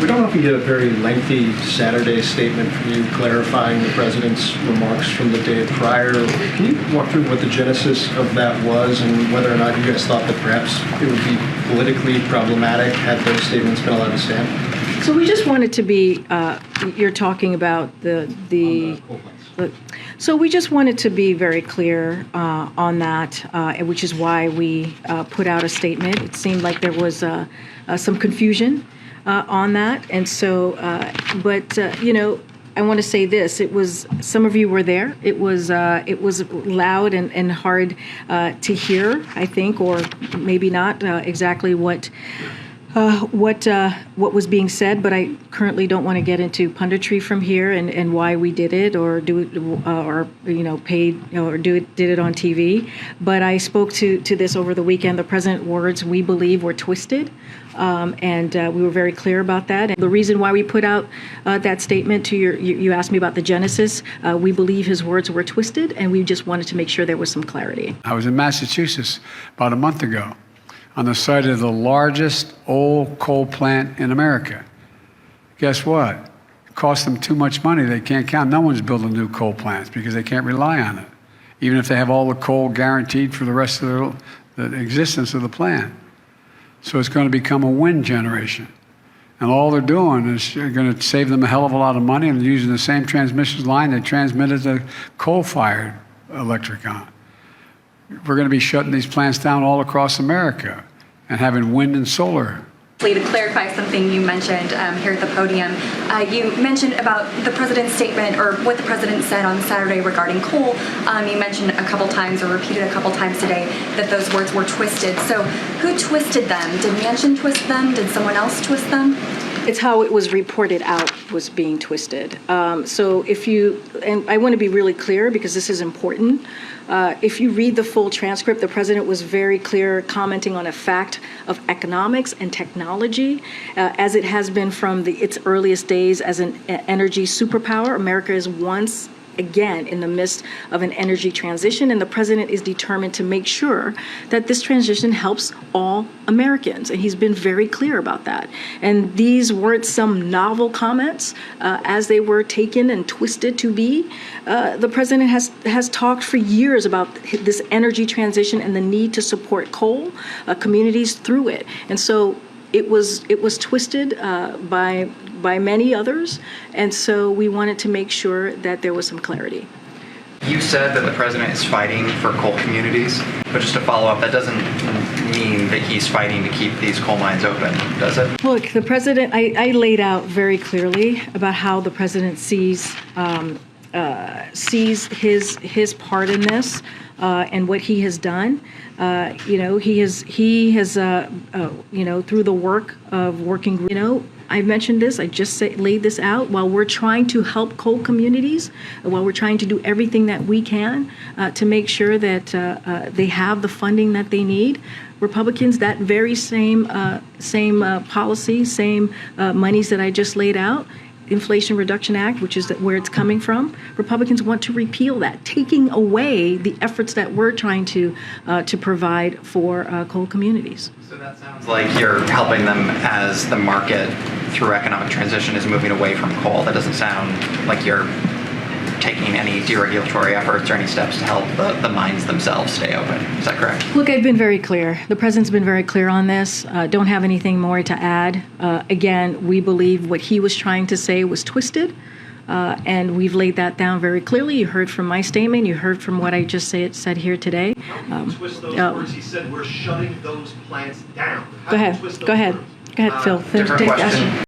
We don't often get a very lengthy Saturday statement from you clarifying the president's remarks from the day prior. Can you walk through what the genesis of that was and whether or not you guys thought that perhaps it would be politically problematic had those statements been allowed to stand? So we just wanted to be, you're talking about so we just wanted to be very clear on that, which is why we put out a statement. It seemed like there was some confusion on that. And so, I want to say this. It was, some of you were there. It was loud and hard to hear, I think, or maybe not exactly what was being said, but I currently don't want to get into punditry from here and why we did it or do it did it on TV. But I spoke to this over the weekend. The president's words, we believe, were twisted, and we were very clear about that. And the reason why we put out that statement to you asked me about the genesis. We believe his words were twisted, and we just wanted to make sure there was some clarity. I was in Massachusetts about a month ago, on the site of the largest old coal plant in America. Guess what? It costs them too much money. They can't count. No one's building new coal plants because they can't rely on it, even if they have all the coal guaranteed for the rest of the existence of the plant. So it's going to become a wind generation. And all they're doing is going to save them a hell of a lot of money and using the same transmission line they transmitted the coal-fired electric on. We're going to be shutting these plants down all across America and having wind and solar. To clarify something you mentioned here at the podium, you mentioned about the president's statement or what the president said on Saturday regarding coal. You mentioned a couple times or repeated a couple times today that those words were twisted. So who twisted them? Did Manchin twist them? Did someone else twist them? It's how it was reported out was being twisted. So if you, and I want to be really clear because this is important, if you read the full transcript, the president was very clear commenting on a fact of economics and technology, as it has been from its earliest days as an energy superpower. America is once again in the midst of an energy transition, and the president is determined to make sure that this transition helps all Americans, and he's been very clear about that. And these weren't some novel comments as they were taken and twisted to be. The president has talked for years about this energy transition and the need to support coal communities through it, and so it was twisted by many others, and so we wanted to make sure that there was some clarity. You said that the president is fighting for coal communities, but just to follow up, that doesn't mean that he's fighting to keep these coal mines open, does it? Look, the president, I laid out very clearly about how the president sees his part in this and what he has done. He has through the work of working, I mentioned this, I just laid this out. While we're trying to help coal communities, while we're trying to do everything that we can to make sure that they have the funding that they need, Republicans, that very same policy, same monies that I just laid out, Inflation Reduction Act, which is where it's coming from, Republicans want to repeal that, taking away the efforts that we're trying to provide for coal communities. So that sounds like you're helping them as the market through economic transition is moving away from coal. That doesn't sound like you're taking any deregulatory efforts or any steps to help the mines themselves stay open. Is that correct? Look, I've been very clear. The president's been very clear on this. Don't have anything more to add. Again, we believe what he was trying to say was twisted, and we've laid that down very clearly. You heard from my statement. You heard from what I just said here today. How do you twist those words? He said we're shutting those plants down. Go ahead, Phil. Different question.